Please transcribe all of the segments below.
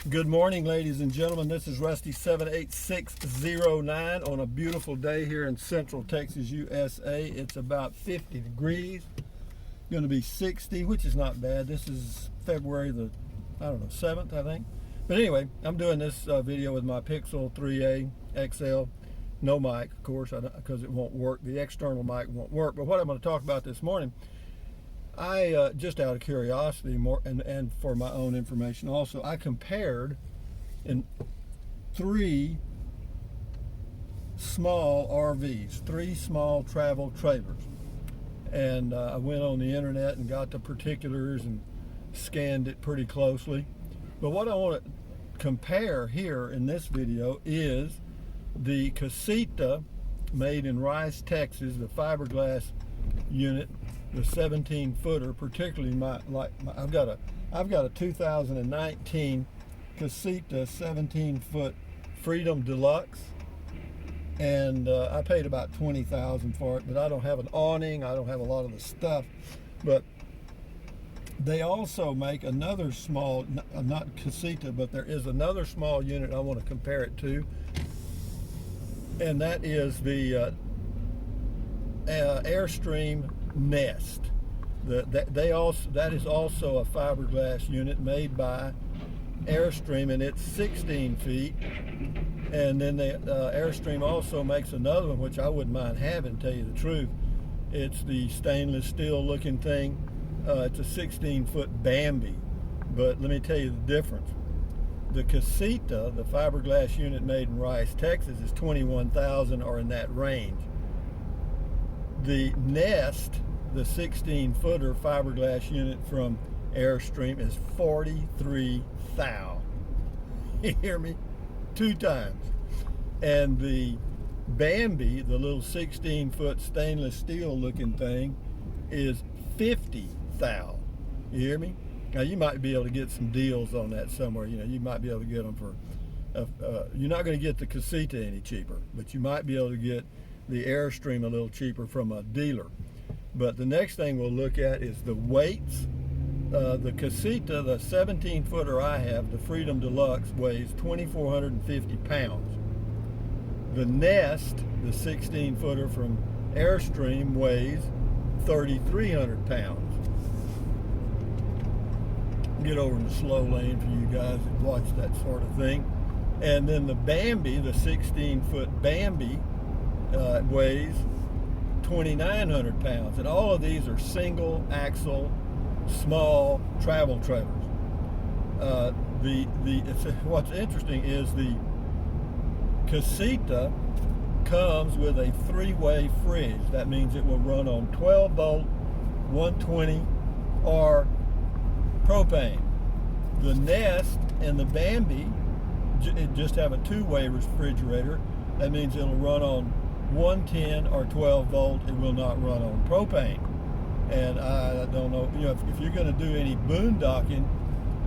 Good morning, ladies and gentlemen. This is Rusty 78609 on a beautiful day here in Central Texas, USA. It's about 50 degrees. Going to be 60, which is not bad. This is February the, 7th, I think. But anyway, I'm doing this video with my Pixel 3a XL. No mic, of course, because it won't work. The external mic won't work. But what I'm going to talk about this morning, I just out of curiosity and for my own information also, I compared in 3 small RVs, 3 small travel trailers. And I went on the internet and got the particulars and scanned it pretty closely. But what I want to compare here in this video is the Casita made in Rice, Texas, the fiberglass unit, the 17-footer, particularly I've got a 2019 Casita 17-foot Freedom Deluxe, and I paid about $20,000 for it. But I don't have an awning, I don't have a lot of the stuff. But they also make another small, not Casita, but there is another small unit I want to compare it to, and that is the Airstream Nest. That is also a fiberglass unit made by Airstream, and it's 16 feet. And then the Airstream also makes another one, which I wouldn't mind having, to tell you the truth. It's the stainless steel looking thing. It's a 16-foot Bambi. But let me tell you the difference. The Casita, the fiberglass unit made in Rice, Texas, is $21,000 or in that range. The Nest, the 16-footer fiberglass unit from Airstream, is $43,000. You hear me? 2 times. And the Bambi, the little 16-foot stainless steel looking thing, is $50,000. You hear me? Now you might be able to get some deals on that somewhere. You know, you might be able to get them for, you're not going to get the Casita any cheaper, but you might be able to get the Airstream a little cheaper from a dealer. But the next thing we'll look at is the weights. The Casita, the 17-footer I have, the Freedom Deluxe, weighs 2,450 pounds. The Nest, the 16-footer from Airstream, weighs 3,300 pounds. Get over in the slow lane for you guys that watch that sort of thing. And then the Bambi, the 16-foot Bambi, weighs 2,900 pounds. And all of these are single axle, small travel trailers. What's interesting is the Casita comes with a 3-way fridge. That means it will run on 12-volt, 120, or propane. The Nest and the Bambi just have a 2-way refrigerator. That means it'll run on 110 or 12 volt. It will not run on propane. And I don't know, if you're going to do any boondocking,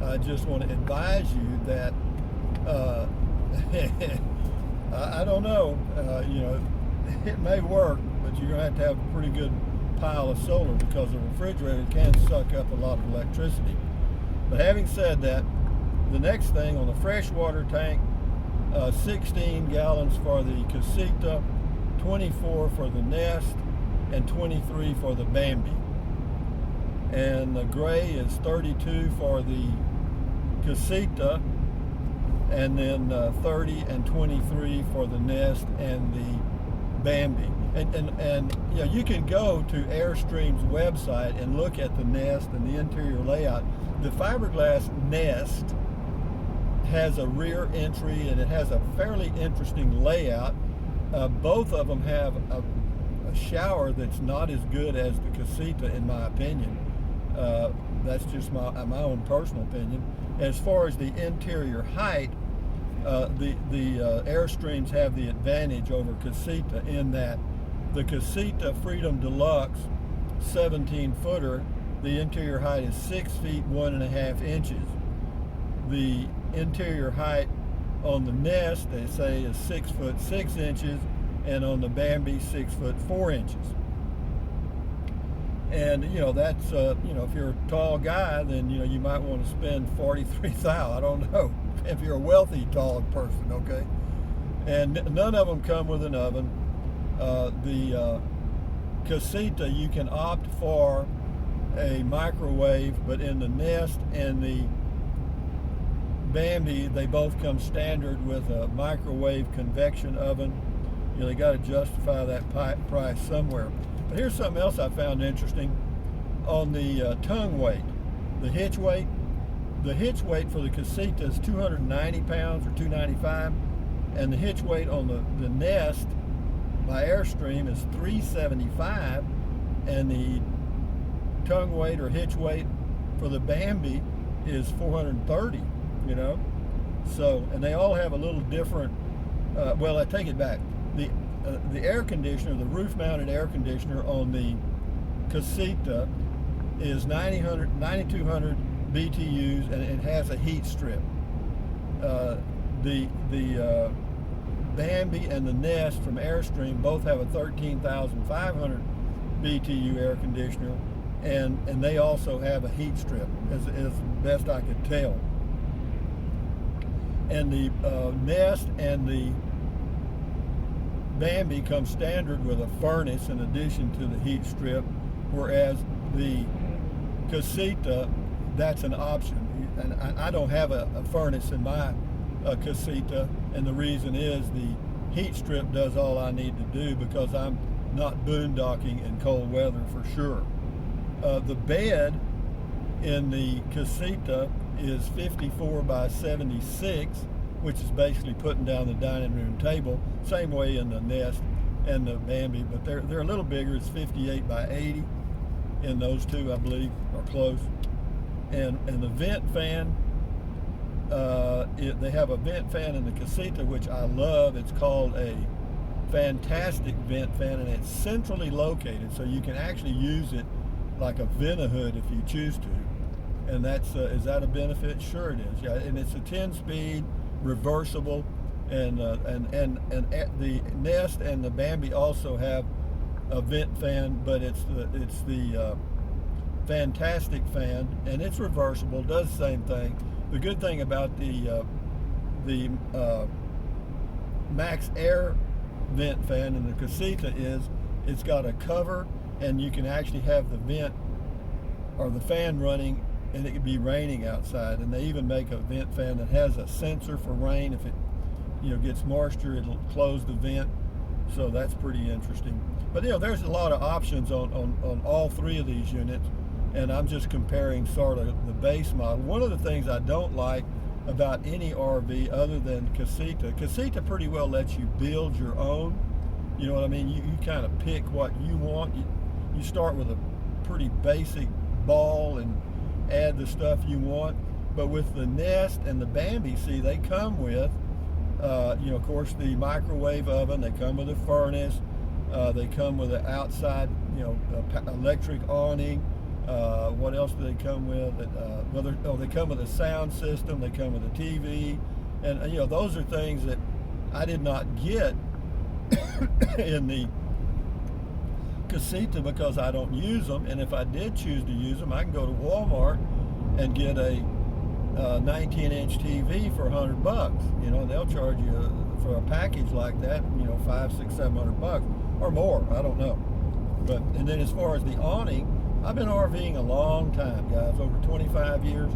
I just want to advise you that I don't know, it may work, but you're going to have a pretty good pile of solar, because the refrigerator can suck up a lot of electricity. But having said that, the next thing on the freshwater tank, 16 gallons for the Casita, 24 for the Nest, and 23 for the Bambi. And the gray is 32 for the Casita, and then 30 and 23 for the Nest and the Bambi. And you can go to Airstream's website and look at the Nest and the interior layout. The fiberglass Nest has a rear entry, and it has a fairly interesting layout. Both of them have a shower that's not as good as the Casita, in my opinion. That's just my own personal opinion. As far as the interior height, the Airstreams have the advantage over Casita in that the Casita Freedom Deluxe 17-footer, the interior height is 6 feet 1.5 inches. The interior height on the Nest, they say, is 6 foot 6 inches, and on the Bambi, 6 foot 4 inches. And that's if you're a tall guy, then you might want to spend 43,000. I don't know if you're a wealthy tall person, okay. And none of them come with an oven. The Casita, you can opt for a microwave, but in the Nest and the Bambi, they both come standard with a microwave convection oven. They got to justify that price somewhere. But here's something else I found interesting. On the tongue weight, the hitch weight for the Casita is 290 pounds or 295, and the hitch weight on the Nest by Airstream is 375, and the tongue weight or hitch weight for the Bambi is 430. So, and they all have a little different. Well, I take it back. The air conditioner, the roof-mounted air conditioner on the Casita is 9,200 BTUs, and it has a heat strip. The Bambi and the Nest from Airstream both have a 13,500 BTU air conditioner, and they also have a heat strip, as best I could tell. And the Nest and the Bambi come standard with a furnace in addition to the heat strip, whereas the Casita, that's an option. And I don't have a furnace in my Casita, and the reason is the heat strip does all I need to do because I'm not boondocking in cold weather for sure. The bed in the Casita is 54 by 76, which is basically putting down the dining room table. Same way in the Nest and the Bambi, but they're a little bigger. It's 58 by 80 in those two, I believe, or close. And the vent fan, they have a vent fan in the Casita, which I love. It's called a fantastic vent fan, and it's centrally located, so you can actually use it like a Vent-A-Hood if you choose to. And that's is that a benefit? Sure it is. Yeah, and it's a 10-speed reversible, and the Nest and the Bambi also have a vent fan, but it's the fantastic fan, and it's reversible, does the same thing. The good thing about the Max Air vent fan in the Casita is it's got a cover, and you can actually have the vent or the fan running, and it could be raining outside. And they even make a vent fan that has a sensor for rain. If it gets moisture, it'll close the vent. So that's pretty interesting. But there's a lot of options on all three of these units, and I'm just comparing sort of the base model. One of the things I don't like about any RV other than Casita pretty well lets you build your own. You know what I mean? You kind of pick what you want. You start with a pretty basic ball and add the stuff you want. But with the Nest and the Bambi, see, they come with, of course, the microwave oven. They come with a furnace. They come with an outside, electric awning. What else do they come with? They come with a sound system. They come with a TV, and those are things that I did not get in the Casita because I don't use them. And if I did choose to use them, I can go to Walmart and get a 19-inch TV for $100. They'll charge you for a package like that, $500, $600, $700 or more. I don't know. And then as far as the awning, I've been RVing a long time, guys, over 25 years.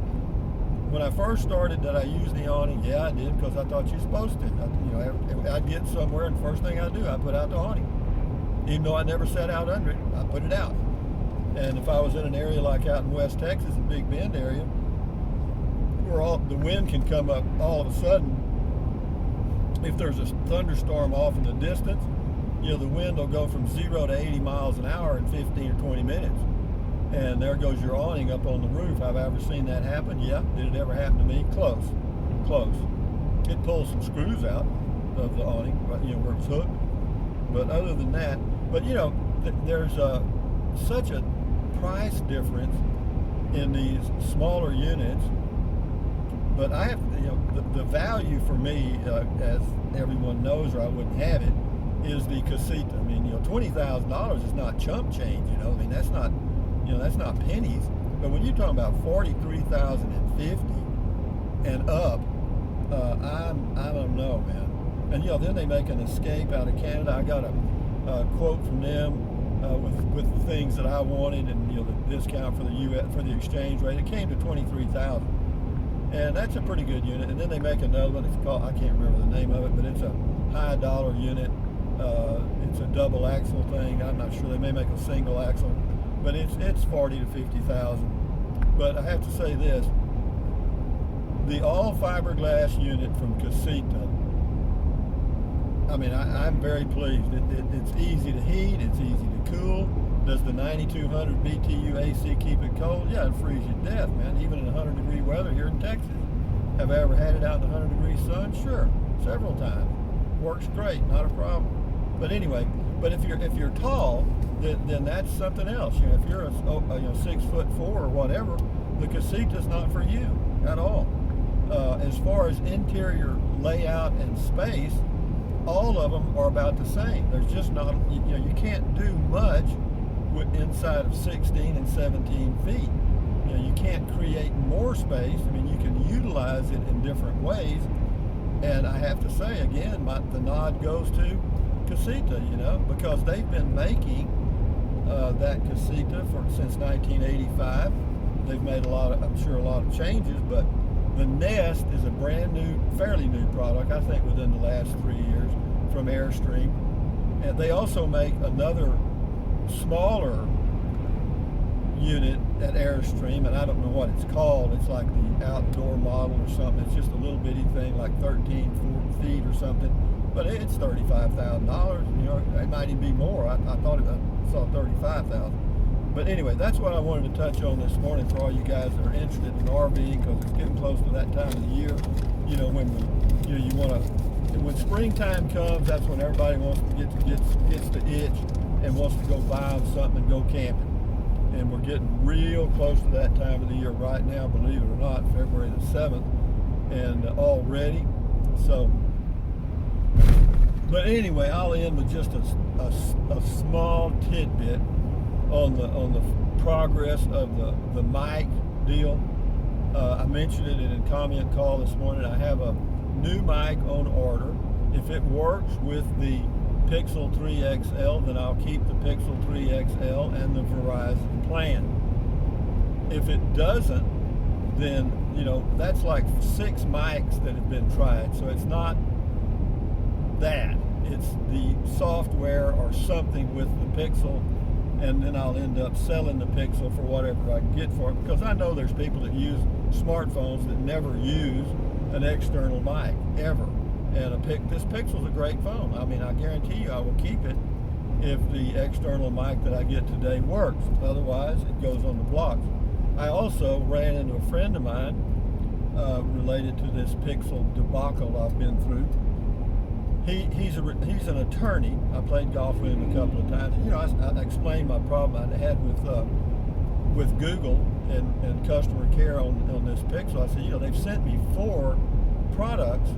When I first started, did I use the awning? Yeah, I did, because I thought you're supposed to. I'd get somewhere, and the first thing I do, I put out the awning. Even though I never sat out under it, I put it out. And if I was in an area like out in West Texas, in Big Bend area, where the wind can come up all of a sudden, if there's a thunderstorm off in the distance, the wind will go from 0 to 80 miles an hour in 15 or 20 minutes. And there goes your awning up on the roof. Have I ever seen that happen? Yeah. Did it ever happen to me? Close. It pulls some screws out of the awning, where it's hooked. But other than that, there's such a price difference in these smaller units. But I have, the value for me, as everyone knows, or I wouldn't have it, is the Casita. I mean, $20,000 is not chump change. That's not That's not pennies. But when you're talking about 43,050 and up, I don't know, man. And then they make an Escape out of Canada. I got a quote from them with the things that I wanted, and the discount for the US for the exchange rate. It came to 23,000, and that's a pretty good unit. And then they make another one. It's called, I can't remember the name of it, but it's a high dollar unit. It's a double axle thing. I'm not sure. They may make a single axle, but it's 40 to 50,000. But I have to say this: the all fiberglass unit from Casita. I mean, I'm very pleased. It's easy to heat. It's easy to cool. Does the 9,200 BTU AC keep it cold? Yeah, it freezes you to death, man. Even in 100-degree weather here in Texas. Have I ever had it out in 100-degree sun? Sure, several times. Works great, not a problem. But anyway, if you're tall, then that's something else. If you're a 6'4" or whatever, the Casita's not for you at all. As far as interior layout and space, all of them are about the same. There's just not, you can't do much inside of 16 and 17 feet. You can't create more space. I mean, you can utilize it in different ways. And I have to say, again, the nod goes to Casita, because they've been making that Casita since 1985. They've made a lot of changes, but the Nest is a brand new, fairly new product, I think within the last 3 years, from Airstream. And they also make another smaller unit at Airstream, and I don't know what it's called. It's like the outdoor model or something. It's just a little bitty thing, like 13 feet or something. But it's $35,000. It might even be more. I thought I saw 35,000. But anyway, that's what I wanted to touch on this morning for all you guys that are interested in RVing, because it's getting close to that time of the year. When springtime comes, that's when everybody wants to gets the itch and wants to go buy something and go camping. And we're getting real close to that time of the year right now, believe it or not, February the 7th, and already. So, but anyway, I'll end with just a small tidbit on the progress of the mic deal. I mentioned it in a comment call this morning. I have a new mic on order. If it works with the Pixel 3 XL, then I'll keep the Pixel 3 XL and the Verizon plan. If it doesn't, then that's like 6 mics that have been tried. So it's not that. It's the software or something with the Pixel, and then I'll end up selling the Pixel for whatever I can get for it, because I know there's people that use smartphones that never use an external mic ever. And this Pixel's a great phone. I mean, I guarantee you I will keep it if the external mic that I get today works. Otherwise, it goes on the blocks. I also ran into a friend of mine related to this Pixel debacle I've been through. He's an attorney. I played golf with him a couple of times. I explained my problem I had with Google and customer care on this Pixel. I said, they've sent me 4 products,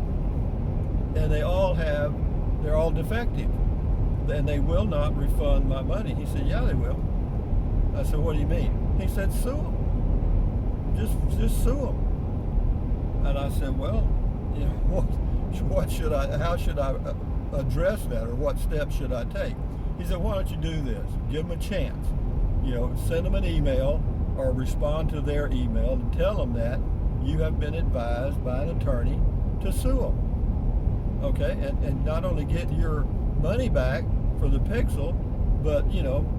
and they're all defective, and they will not refund my money. He said, yeah, they will. I said, what do you mean? He said, sue them. Just sue them. And I said, well, how should I address that, or what steps should I take? He said, why don't you do this? Give them a chance. Send them an email or respond to their email and tell them that you have been advised by an attorney to sue them. Okay, and not only get your money back for the Pixel, but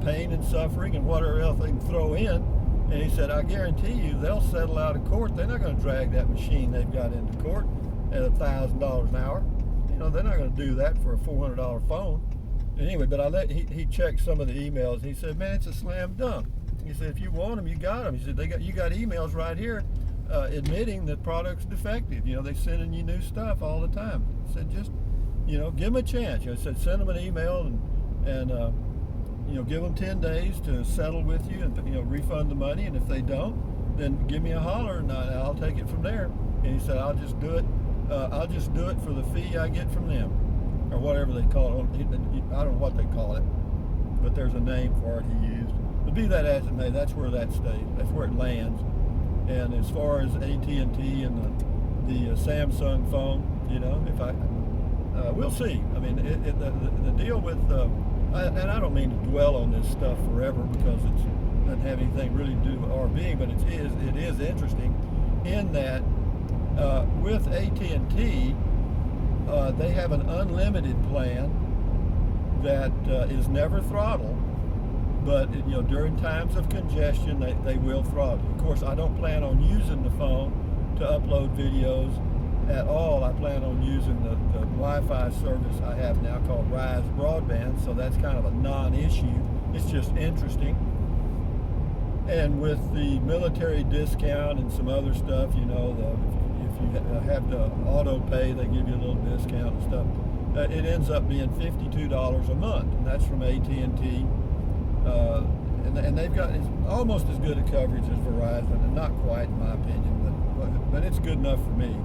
pain and suffering and whatever else they can throw in. And he said, I guarantee you they'll settle out of court. They're not going to drag that machine they've got into court at $1,000 an hour. They're not going to do that for a $400 phone. Anyway, but he checked some of the emails. He said, man, it's a slam dunk. He said, if you want them, you got them. He said, you got emails right here admitting the product's defective. They're sending you new stuff all the time. He said, just, give them a chance. He said, send them an email and give them 10 days to settle with you and, refund the money. And if they don't, then give me a holler and I'll take it from there. And he said, I'll just do it for the fee I get from them, or whatever they call it. I don't know what they call it, but there's a name for it he used. be that as it may, that's where that stays. That's where it lands. And as far as AT&T and the Samsung phone, if we'll see. I mean, the deal with, and I don't mean to dwell on this stuff forever because it doesn't have anything really to do with our being, but it is interesting in that with AT&T, they have an unlimited plan that is never throttle, but during times of congestion they will throttle. Of course, I don't plan on using the phone to upload videos at all. I plan on using the Wi-Fi service I have now called Rise Broadband, so that's kind of a non-issue. It's just interesting. And with the military discount and some other stuff, if you have the auto pay, they give you a little discount and stuff. It ends up being $52 a month, and that's from AT&T. And they've got almost as good a coverage as Verizon, and not quite in my opinion, but it's good enough for me.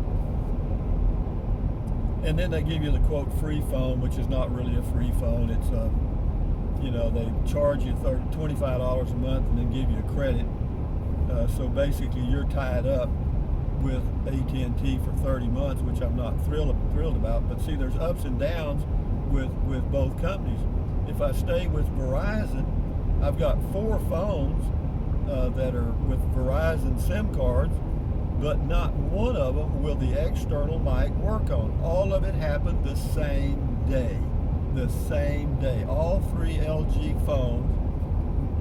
And then they give you the quote free phone, which is not really a free phone. It's they charge you $25 a month and then give you a credit. So basically, you're tied up with AT&T for 30 months, which I'm not thrilled about. But see, there's ups and downs with both companies. If I stay with Verizon, I've got 4 phones that are with Verizon SIM cards, but not one of them will the external mic work on. All of it happened the same day. The same day. All 3 LG phones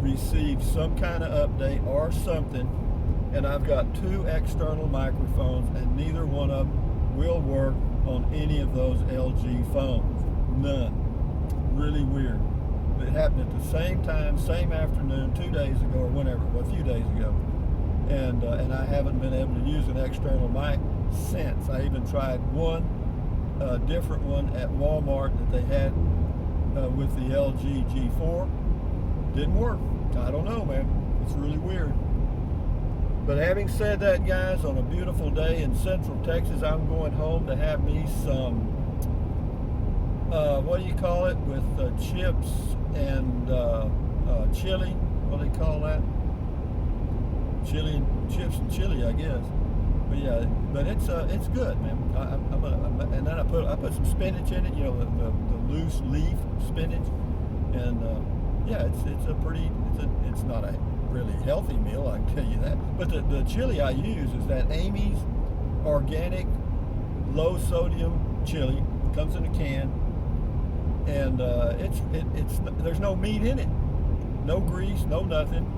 received some kind of update or something, and I've got 2 external microphones, and neither one of them will work on any of those LG phones. None. Really weird. It happened at the same time, same afternoon, 2 days ago, or whenever, a few days ago. And I haven't been able to use an external mic since. I even tried one different one at Walmart that they had with the LG G4. Didn't work. I don't know, man. It's really weird. But having said that, guys, on a beautiful day in Central Texas, I'm going home to have me some, what do you call it, with chips and chili. What do they call that? Chips and chili, I guess. But yeah, but it's good, man. And then I put some spinach in it, the loose leaf spinach, and yeah, it's not a really healthy meal, I can tell you that. But the chili I use is that Amy's organic low sodium chili. It comes in a can, and there's no meat in it, no grease, no nothing.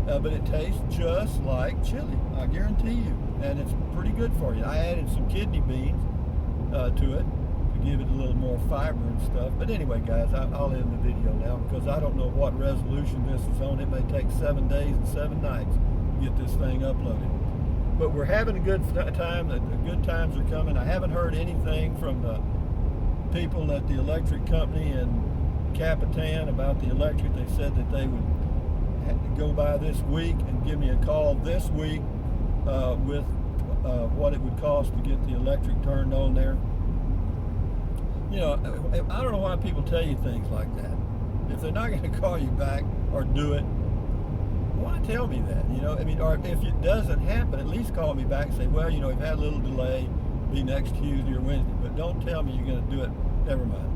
But it tastes just like chili, I guarantee you, and it's pretty good for you. I added some kidney beans to it to give it a little more fiber and stuff. But anyway, guys, I'll end the video now because I don't know what resolution this is on. It may take 7 days and 7 nights to get this thing uploaded. But we're having a good time. The good times are coming. I haven't heard anything from the people at the electric company in Capitan about the electric. They said that they would go by this week and give me a call this week with what it would cost to get the electric turned on there. I don't know why people tell you things like that. If they're not going to call you back or do it, why tell me that? Or if it doesn't happen, at least call me back and say, well, we've had a little delay, be next Tuesday or Wednesday, but don't tell me you're going to do it. Never mind.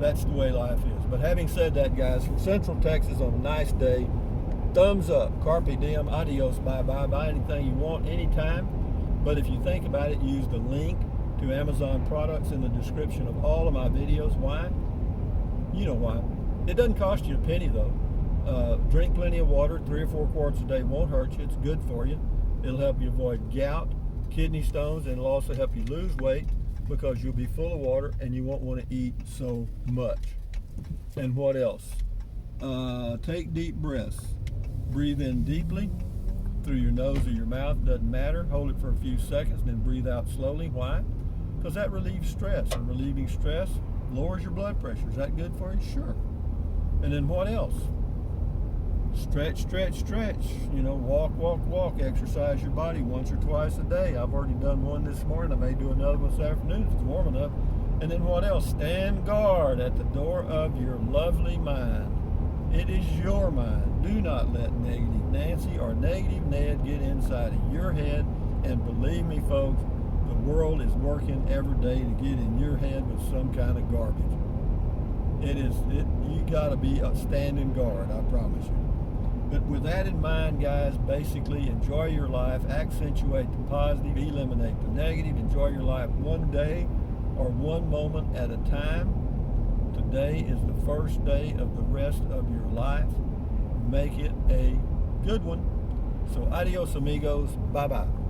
That's the way life is. But having said that, guys, from Central Texas on a nice day, thumbs up, carpe diem, adios, bye-bye, buy anything you want, anytime. But if you think about it, use the link to Amazon products in the description of all of my videos. Why? You know why. It doesn't cost you a penny, though. Drink plenty of water. 3 or 4 quarts a day won't hurt you. It's good for you. It'll help you avoid gout, kidney stones, and it'll also help you lose weight because you'll be full of water and you won't want to eat so much. And what else? Take deep breaths. Breathe in deeply through your nose or your mouth, doesn't matter. Hold it for a few seconds and then breathe out slowly. Why? Because that relieves stress, and relieving stress lowers your blood pressure. Is that good for you? Sure. And then what else? Stretch, stretch, stretch. Walk, walk, walk. Exercise your body once or twice a day. I've already done one this morning. I may do another one this afternoon if it's warm enough. And then what else? Stand guard at the door of your lovely mind. It is your mind. Do not let negative Nancy or negative Ned get inside of your head. And believe me, folks, the world is working every day to get in your head with some kind of garbage. You got to be a standing guard, I promise you. But with that in mind, guys, basically enjoy your life, accentuate the positive, eliminate the negative, enjoy your life one day or one moment at a time. Today is the first day of the rest of your life. Make it a good one. So adios, amigos. Bye-bye.